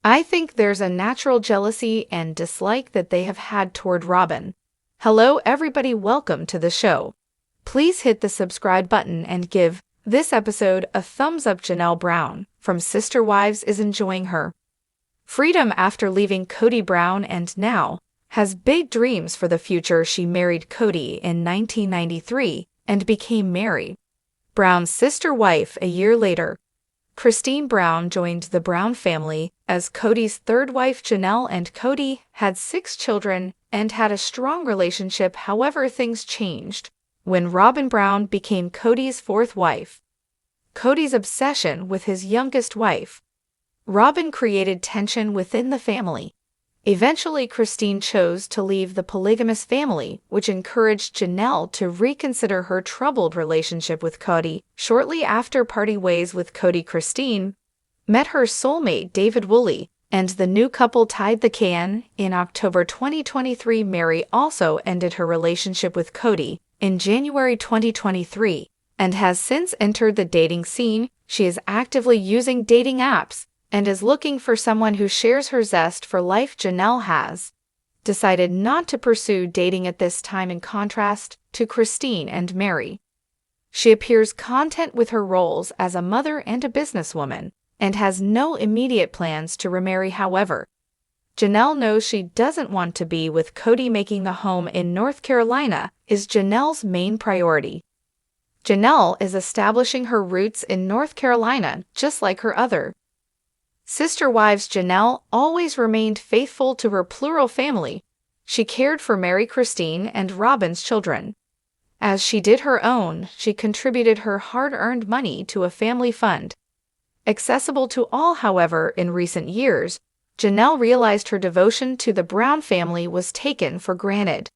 I think there's a natural jealousy and dislike that they have had toward Robyn. Hello everybody, welcome to the show. Please hit the subscribe button and give this episode a thumbs up. Janelle Brown from Sister Wives is enjoying her freedom after leaving Kody Brown and now has big dreams for the future. She married Kody in 1993 and became Mary Brown's sister wife a year later. Christine Brown joined the Brown family as Kody's third wife. Janelle and Kody had 6 children and had a strong relationship. However, things changed when Robyn Brown became Kody's 4th wife. Kody's obsession with his youngest wife, Robyn, created tension within the family. Eventually, Christine chose to leave the polygamous family, which encouraged Janelle to reconsider her troubled relationship with Kody. Shortly after parting ways with Kody, Christine met her soulmate David Woolley, and the new couple tied the can. In October 2023, Mary also ended her relationship with Kody in January 2023 and has since entered the dating scene. She is actively using dating apps and is looking for someone who shares her zest for life. Janelle has decided not to pursue dating at this time, in contrast to Christine and Mary. She appears content with her roles as a mother and a businesswoman and has no immediate plans to remarry. However, Janelle knows she doesn't want to be with Kody. Making the home in North Carolina is Janelle's main priority. Janelle is establishing her roots in North Carolina just like her other sister wives. Janelle always remained faithful to her plural family. She cared for Mary, Christine, and Robyn's children as she did her own. She contributed her hard-earned money to a family fund accessible to all. However, in recent years, Janelle realized her devotion to the Brown family was taken for granted.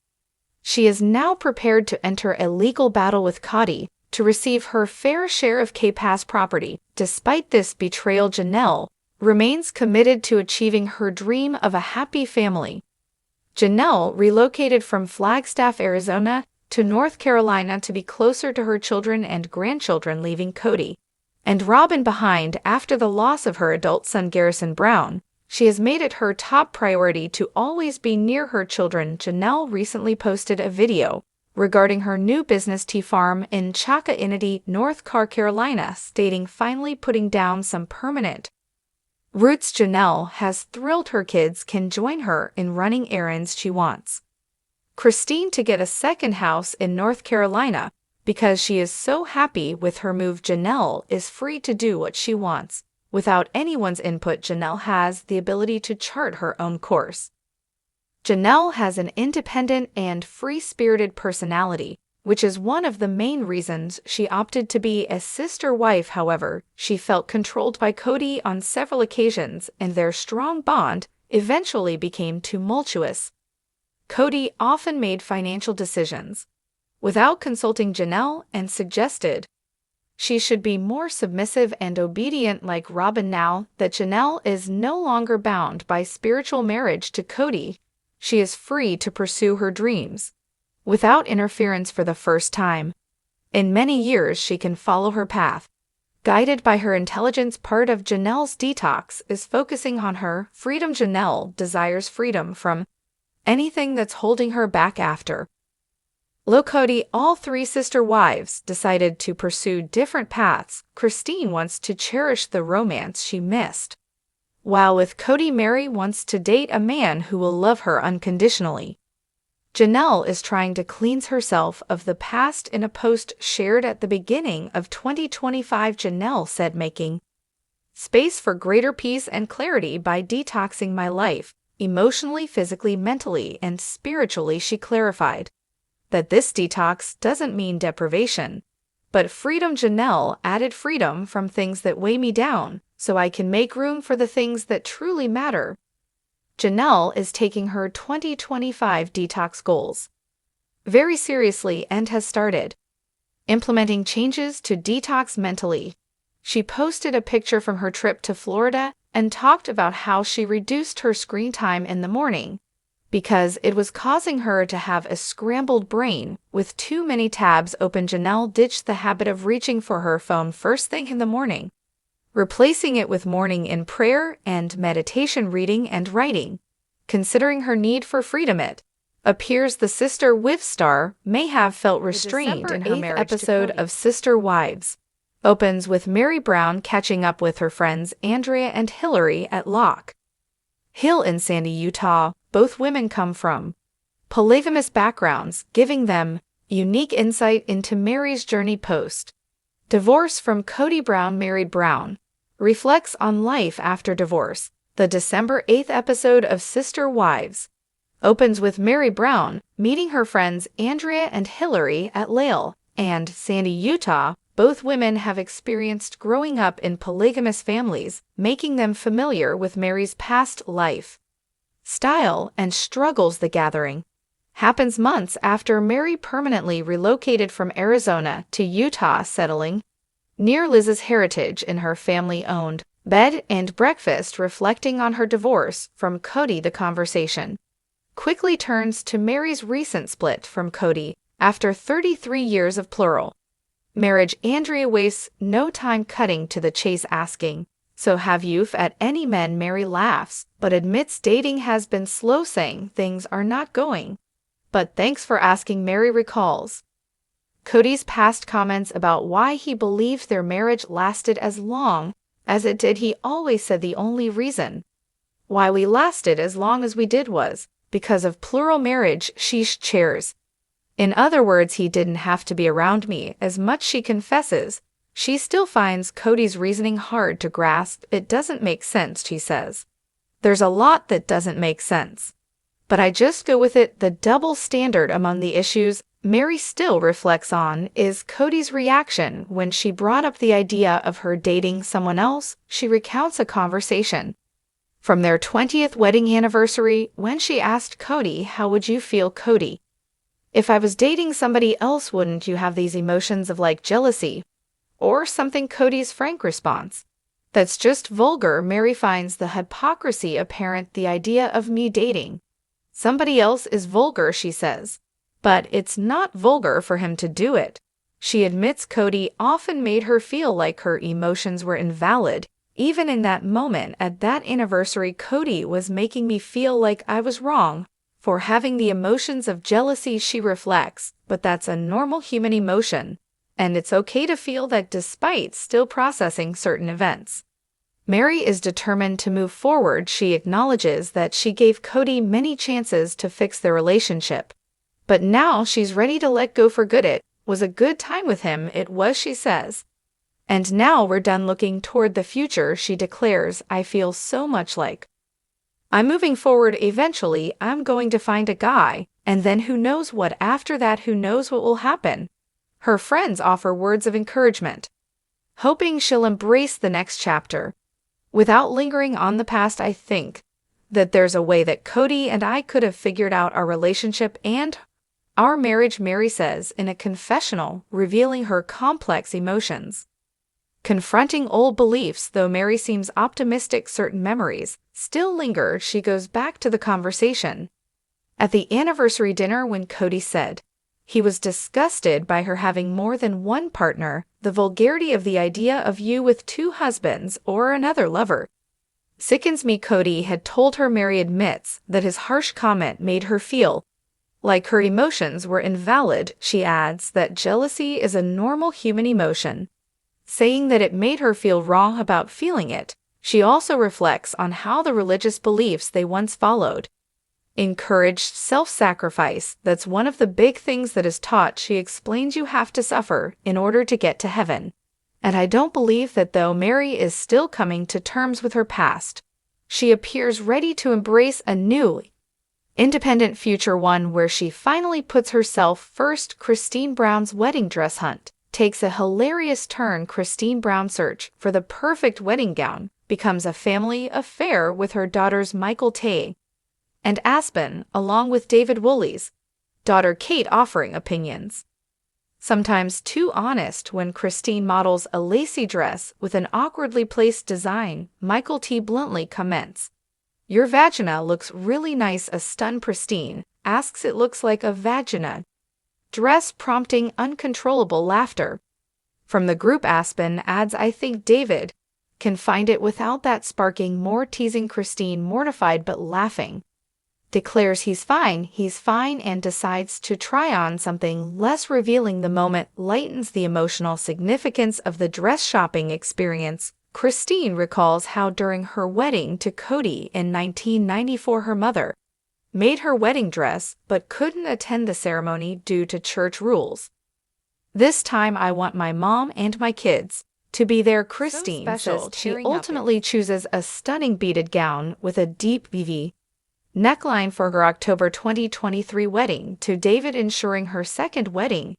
She is now prepared to enter a legal battle with Kody to receive her fair share of K-Pass property. Despite this betrayal, Janelle remains committed to achieving her dream of a happy family. Janelle relocated from Flagstaff, Arizona to North Carolina to be closer to her children and grandchildren, leaving Kody and Robyn behind after the loss of her adult son Garrison Brown. She has made it her top priority to always be near her children. Janelle recently posted a video regarding her new business tea farm in Choctaw, North Carolina, stating finally putting down some permanent roots. Janelle has thrilled her kids can join her in running errands. She wants Christine to get a second house in North Carolina because she is so happy with her move. Janelle is free to do what she wants without anyone's input. Janelle has the ability to chart her own course. Janelle has an independent and free-spirited personality, which is one of the main reasons she opted to be a sister wife. However, she felt controlled by Kody on several occasions, and their strong bond eventually became tumultuous. Kody often made financial decisions without consulting Janelle and suggested she should be more submissive and obedient like Robyn. Now that Janelle is no longer bound by spiritual marriage to Kody, she is free to pursue her dreams without interference. For the first time in many years, she can follow her path, guided by her intelligence. Part of Janelle's detox is focusing on her freedom. Janelle desires freedom from anything that's holding her back. After Kody, all 3 sister wives decided to pursue different paths. Christine wants to cherish the romance she missed, while with Kody, Mary wants to date a man who will love her unconditionally. Janelle is trying to cleanse herself of the past. In a post shared at the beginning of 2025, Janelle said, making space for greater peace and clarity by detoxing my life, emotionally, physically, mentally, and spiritually. She clarified that this detox doesn't mean deprivation, but freedom. Janelle added, freedom from things that weigh me down so I can make room for the things that truly matter. Janelle is taking her 2025 detox goals very seriously and has started implementing changes to detox mentally. She posted a picture from her trip to Florida and talked about how she reduced her screen time in the morning because it was causing her to have a scrambled brain with too many tabs open. Janelle ditched the habit of reaching for her phone first thing in the morning, replacing it with morning in prayer and meditation reading and writing. Considering her need for freedom, it appears the Sister Wives star may have felt restrained in her marriage. Episode of Sister Wives opens with Mary Brown catching up with her friends Andrea and Hillary at Loch Hill in Sandy, Utah. Both women come from polygamous backgrounds, giving them unique insight into Mary's journey post-divorce from Kody Brown. Mary Brown reflects on life after divorce. The December 8th episode of Sister Wives opens with Mary Brown meeting her friends Andrea and Hillary at Loch and Sandy, Utah. Both women have experienced growing up in polygamous families, making them familiar with Mary's past life style and struggles. The gathering happens months after Mary permanently relocated from Arizona to Utah, settling near Liz's heritage in her family-owned bed and breakfast. Reflecting on her divorce from Kody, the conversation quickly turns to Mary's recent split from Kody after 33 years of plural marriage. Andrea wastes no time cutting to the chase, asking, "So have you at any men?" Mary laughs, but admits dating has been slow, saying things are not going. But thanks for asking. Mary recalls Kody's past comments about why he believed their marriage lasted as long as it did. He always said the only reason why we lasted as long as we did was because of plural marriage. She shares, in other words, he didn't have to be around me as much. She confesses she still finds Kody's reasoning hard to grasp. It doesn't make sense, she says. There's a lot that doesn't make sense, but I just go with it. The double standard among the issues Mary still reflects on is Kody's reaction when she brought up the idea of her dating someone else. She recounts a conversation from their 20th wedding anniversary when she asked Kody, "How would you feel, Kody, if I was dating somebody else? Wouldn't you have these emotions of like jealousy or something?" Kody's frank response, "That's just vulgar." Mary finds the hypocrisy apparent. "The idea of me dating somebody else is vulgar," she says, "but it's not vulgar for him to do it." She admits Kody often made her feel like her emotions were invalid. "Even in that moment at that anniversary, Kody was making me feel like I was wrong for having the emotions of jealousy." She reflects, "But that's a normal human emotion, and it's okay to feel that despite still processing certain events." Mary is determined to move forward. She acknowledges that she gave Kody many chances to fix their relationship, but now she's ready to let go for good. "It was a good time with him, it was," she says. "And now we're done looking toward the future," she declares. "I feel so much like I'm moving forward. Eventually, I'm going to find a guy, and then who knows what after that? Who knows what will happen?" Her friends offer words of encouragement, hoping she'll embrace the next chapter without lingering on the past. "I think that there's a way that Kody and I could have figured out our relationship and our marriage," Mary says in a confessional, revealing her complex emotions. Confronting old beliefs. Though Mary seems optimistic, certain memories still linger. She goes back to the conversation at the anniversary dinner when Kody said he was disgusted by her having more than one partner. "The vulgarity of the idea of you with two husbands or another lover sickens me," Kody had told her. Mary admits that his harsh comment made her feel like her emotions were invalid. She adds that jealousy is a normal human emotion, saying that it made her feel wrong about feeling it. She also reflects on how the religious beliefs they once followed encouraged self-sacrifice. "That's one of the big things that is taught." She explains you have to suffer in order to get to heaven. "And I don't believe that." Though Mary is still coming to terms with her past, she appears ready to embrace a new, independent future, one where she finally puts herself first. Christine Brown's wedding dress hunt takes a hilarious turn. Christine Brown's search for the perfect wedding gown becomes a family affair, with her daughters Michael Tay and Aspen, along with David Woolley's daughter Kate, offering opinions sometimes too honest. When Christine models a lacy dress with an awkwardly placed design, Michael T. bluntly comments, "Your vagina looks really nice." A stunned Christine asks, "It looks like a vagina dress," prompting uncontrollable laughter from the group. Aspen adds, "I think David can find it without that sparking more teasing Christine, mortified but laughing. Declares he's fine, and decides to try on something less revealing. The moment lightens the emotional significance of the dress shopping experience. Christine recalls how during her wedding to Kody in 1994 her mother made her wedding dress but couldn't attend the ceremony due to church rules. "This time I want my mom and my kids to be there," Christine says. She ultimately chooses a stunning beaded gown with a deep VV neckline for her October 2023 wedding to David, ensuring her second wedding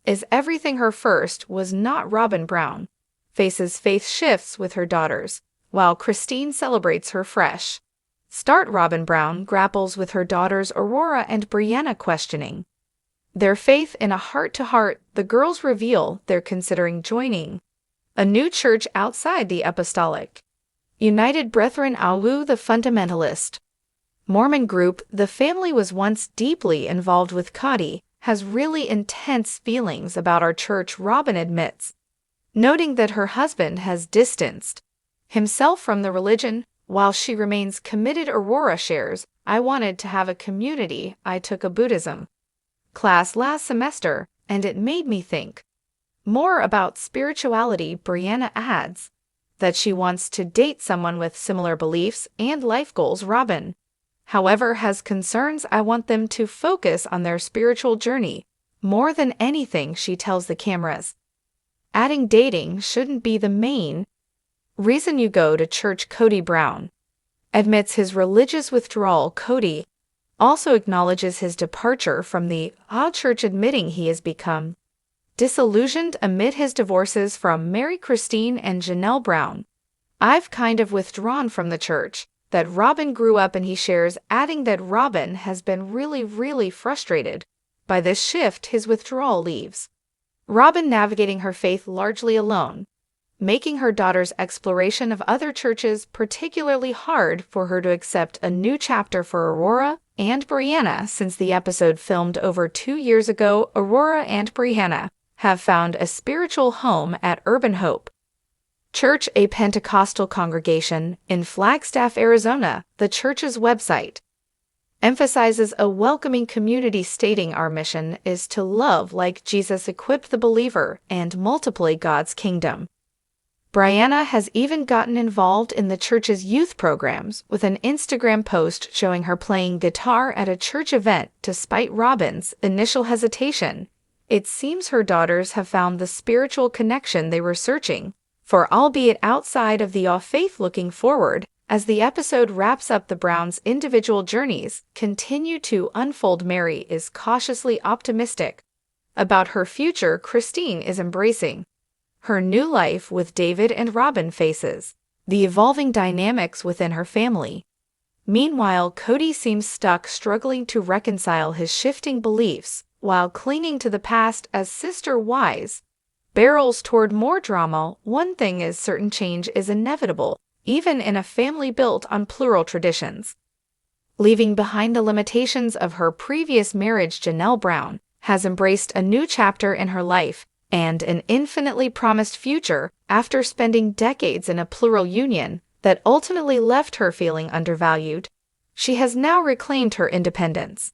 is everything her first was not. Robyn Brown faces faith shifts with her daughters, while Christine celebrates her fresh start. Robyn Brown grapples with her daughters Aurora and Brianna, questioning their faith. In a heart-to-heart, the girls reveal they're considering joining a new church outside the Apostolic United Brethren, AU, the fundamentalist Mormon group. The family was once deeply involved with Kody, has really intense feelings about our church, Robyn admits, noting that her husband has distanced himself from the religion while she remains committed. Aurora shares, "I wanted to have a community. I took a Buddhism class last semester, and it made me think more about spirituality." Brianna adds that she wants to date someone with similar beliefs and life goals. Robyn, however, has concerns. "I want them to focus on their spiritual journey more than anything," she tells the cameras, adding dating shouldn't be the main reason you go to church. Kody Brown admits his religious withdrawal. Kody also acknowledges his departure from the AU church, admitting he has become disillusioned amid his divorces from Mary Christine and Janelle Brown. "I've kind of withdrawn from the church that Robyn grew up in," he shares, adding that Robyn has been really frustrated by this shift his withdrawal leaves Robyn navigating her faith largely alone, making her daughter's exploration of other churches particularly hard for her to accept. A new chapter for Aurora and Brianna. Since the episode filmed over 2 years ago, Aurora and Brianna have found a spiritual home at Urban Hope Church, a Pentecostal congregation in Flagstaff, Arizona. The church's website emphasizes a welcoming community, stating, "Our mission is to love like Jesus, equip the believer, and multiply God's kingdom." Brianna has even gotten involved in the church's youth programs, with an Instagram post showing her playing guitar at a church event. Despite Robyn's initial hesitation, it seems her daughters have found the spiritual connection they were searching for, albeit outside of the AU faith. Looking forward, as the episode wraps up, the Browns' individual journeys continue to unfold. Mary is cautiously optimistic about her future. Christine is embracing her new life with David, and Robyn faces the evolving dynamics within her family. Meanwhile, Kody seems stuck, struggling to reconcile his shifting beliefs while clinging to the past as Sister Wise barrels toward more drama. One thing is certain: change is inevitable, even in a family built on plural traditions. Leaving behind the limitations of her previous marriage, Janelle Brown has embraced a new chapter in her life and an infinitely promised future after spending decades in a plural union that ultimately left her feeling undervalued. She has now reclaimed her independence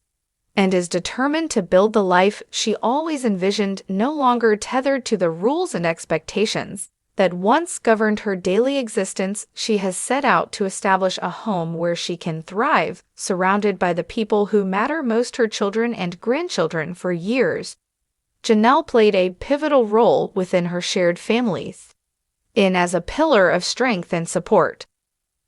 and is determined to build the life she always envisioned, no longer tethered to the rules and expectations that once governed her daily existence. She has set out to establish a home where she can thrive, surrounded by the people who matter most, her children and grandchildren. For years, Janelle played a pivotal role within her shared families, as a pillar of strength and support.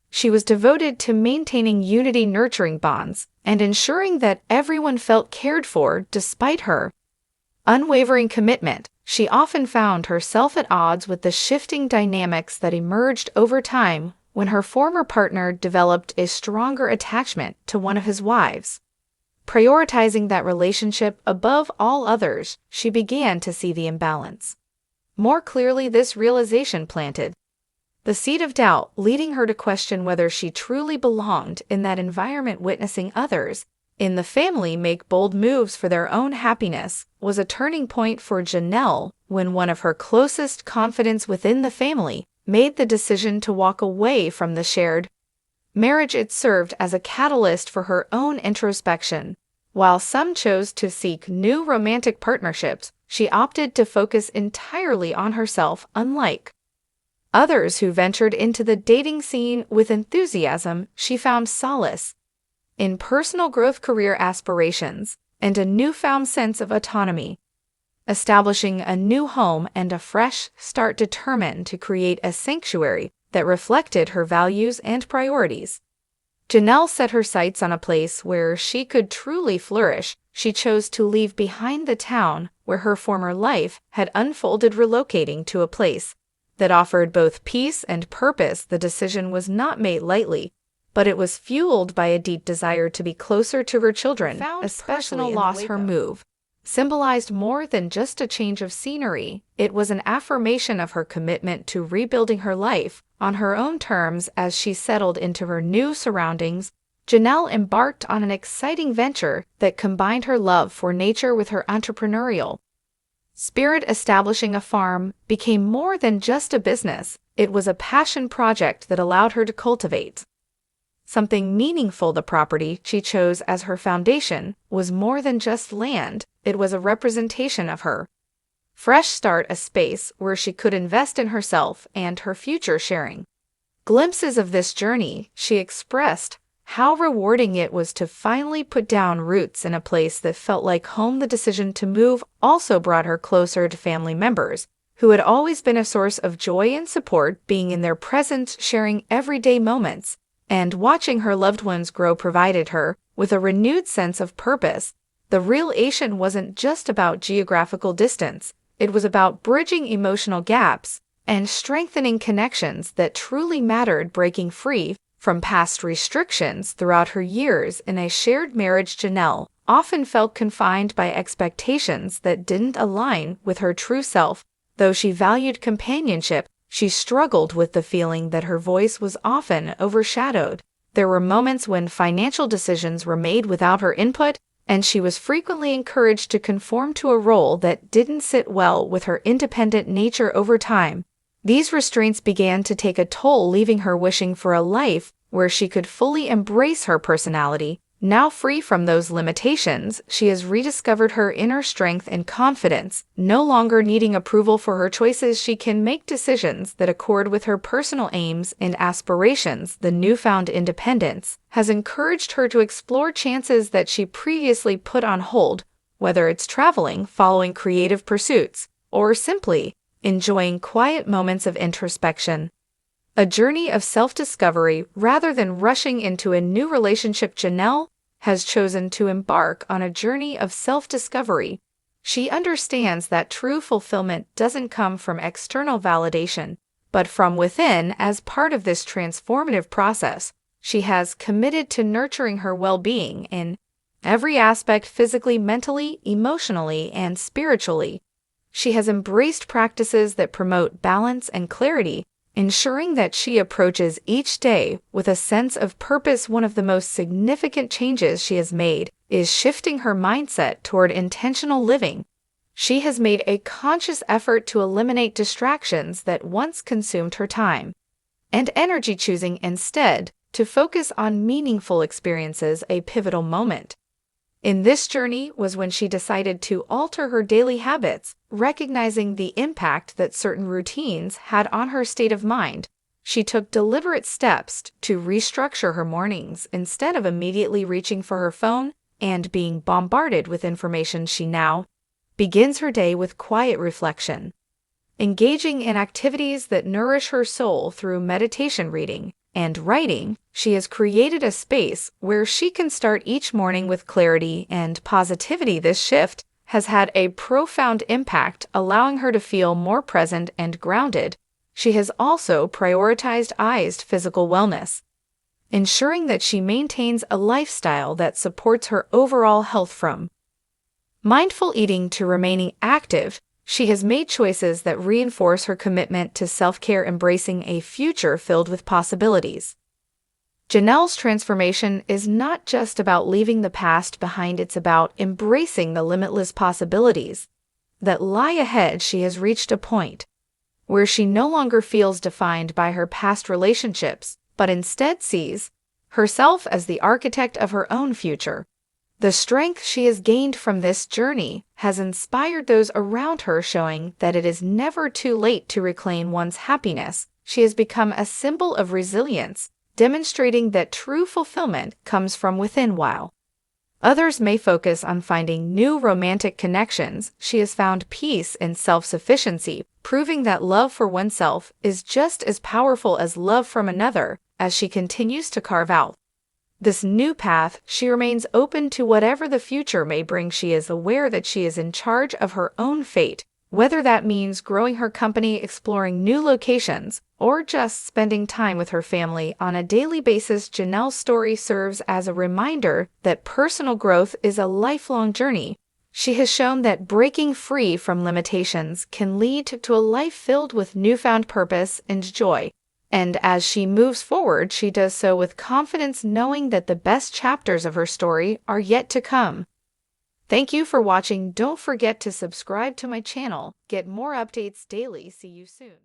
She was devoted to maintaining unity, nurturing bonds, and ensuring that everyone felt cared for. Despite her unwavering commitment, she often found herself at odds with the shifting dynamics that emerged over time when her former partner developed a stronger attachment to one of his wives. Prioritizing that relationship above all others, she began to see the imbalance more clearly. This realization planted the seed of doubt, leading her to question whether she truly belonged in that environment. Witnessing others in the family make bold moves for their own happiness was a turning point for Janelle when one of her closest confidants within the family made the decision to walk away from the shared marriage. It served as a catalyst for her own introspection. While some chose to seek new romantic partnerships, she opted to focus entirely on herself, unlike others who ventured into the dating scene with enthusiasm. She found solace in personal growth, career aspirations, and a newfound sense of autonomy, establishing a new home and a fresh start, determined to create a sanctuary that reflected her values and priorities. Janelle set her sights on a place where she could truly flourish. She chose to leave behind the town where her former life had unfolded, relocating to a place that offered both peace and purpose. The decision was not made lightly, but it was fueled by a deep desire to be closer to her children, especially loss. Her move symbolized more than just a change of scenery. It was an affirmation of her commitment to rebuilding her life on her own terms. As she settled into her new surroundings, Janelle embarked on an exciting venture that combined her love for nature with her entrepreneurial spirit. Establishing a farm became more than just a business. It was a passion project that allowed her to cultivate something meaningful. The property she chose as her foundation was more than just land. It was a representation of her fresh start, a space where she could invest in herself and her future. Sharing glimpses of this journey, she expressed how rewarding it was to finally put down roots in a place that felt like home. The decision to move also brought her closer to family members who had always been a source of joy and support. Being in their presence, sharing everyday moments, and watching her loved ones grow provided her with a renewed sense of purpose. The relocation wasn't just about geographical distance. It was about bridging emotional gaps and strengthening connections that truly mattered. Breaking free from past restrictions throughout her years in a shared marriage, Janelle often felt confined by expectations that didn't align with her true self. Though she valued companionship, she struggled with the feeling that her voice was often overshadowed. There were moments when financial decisions were made without her input, and she was frequently encouraged to conform to a role that didn't sit well with her independent nature. Over time, these restraints began to take a toll, leaving her wishing for a life where she could fully embrace her personality. Now free from those limitations, she has rediscovered her inner strength and confidence. No longer needing approval for her choices, she can make decisions that accord with her personal aims and aspirations. The newfound independence has encouraged her to explore chances that she previously put on hold, whether it's traveling, following creative pursuits, or simply enjoying quiet moments of introspection. A journey of self-discovery rather than rushing into a new relationship. Janelle has chosen to embark on a journey of self-discovery. She understands that true fulfillment doesn't come from external validation, but from within. As part of this transformative process, she has committed to nurturing her well-being in every aspect, physically, mentally, emotionally, and spiritually. She has embraced practices that promote balance and clarity, ensuring that she approaches each day with a sense of purpose. One of the most significant changes she has made is shifting her mindset toward intentional living. She has made a conscious effort to eliminate distractions that once consumed her time and energy, choosing instead to focus on meaningful experiences. A pivotal moment in this journey was when she decided to alter her daily habits, recognizing the impact that certain routines had on her state of mind. She took deliberate steps to restructure her mornings. Instead of immediately reaching for her phone and being bombarded with information, she now begins her day with quiet reflection, engaging in activities that nourish her soul. Through meditation, reading, and writing, she has created a space where she can start each morning with clarity and positivity. This shift has had a profound impact, allowing her to feel more present and grounded. She has also prioritized physical wellness, ensuring that she maintains a lifestyle that supports her overall health. From mindful eating to remaining active, she has made choices that reinforce her commitment to self-care, embracing a future filled with possibilities. Janelle's transformation is not just about leaving the past behind, it's about embracing the limitless possibilities that lie ahead. She has reached a point where she no longer feels defined by her past relationships, but instead sees herself as the architect of her own future. The strength she has gained from this journey has inspired those around her, showing that it is never too late to reclaim one's happiness. She has become a symbol of resilience, demonstrating that true fulfillment comes from within. While others may focus on finding new romantic connections, she has found peace in self-sufficiency, proving that love for oneself is just as powerful as love from another. As she continues to carve out this new path, she remains open to whatever the future may bring. She is aware that she is in charge of her own fate, whether that means growing her company, exploring new locations, or just spending time with her family on a daily basis. Janelle's story serves as a reminder that personal growth is a lifelong journey. She has shown that breaking free from limitations can lead to a life filled with newfound purpose and joy. And as she moves forward, she does so with confidence, knowing that the best chapters of her story are yet to come. Thank you for watching. Don't forget to subscribe to my channel. Get more updates daily. See you soon.